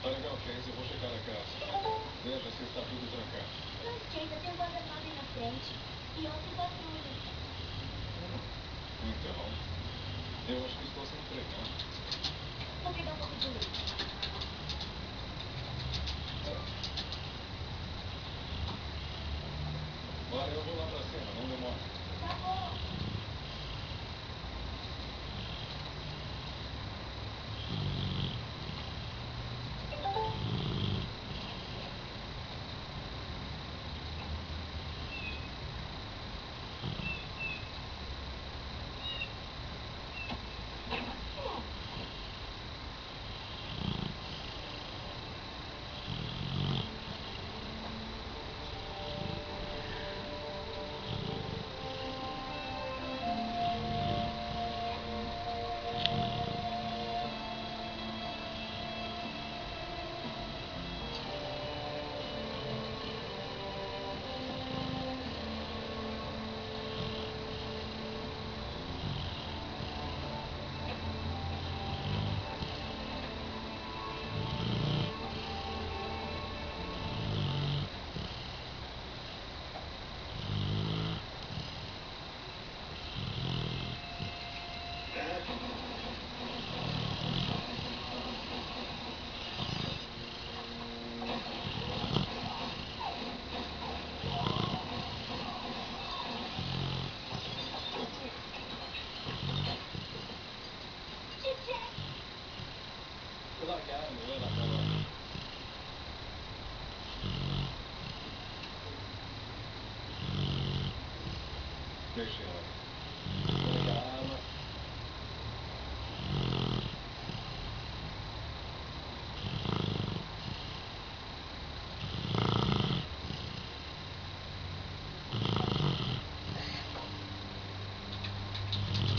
Tá legal, Chase, eu vou checar a casa. Veja se está tudo trancado. Não, Chase, tem um guarda-nove na frente e outro em patrulha. Então, eu acho que estou sem treinar. Vou pegar um pouco de luz. Olha, eu vou lá pra cima, não demora. Tá bom. Deixa ela. Pega a arma.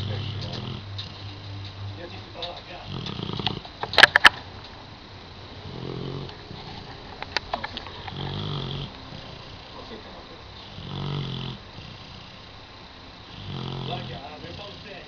Deixa ela. Eu disse pra largar. Não se preocupe. Você tem uma vez. Largue a arma, eu falo sério.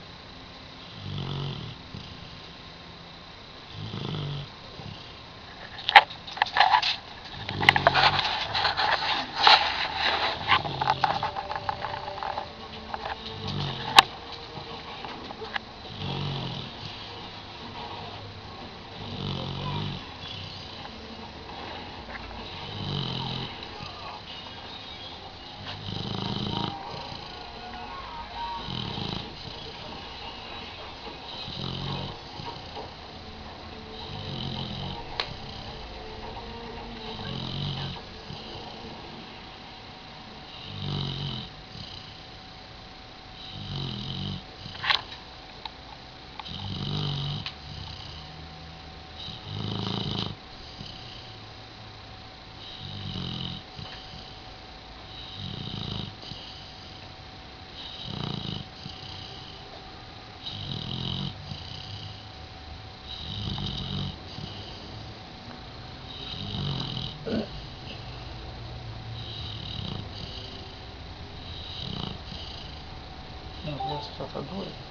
Não, você já tá doido.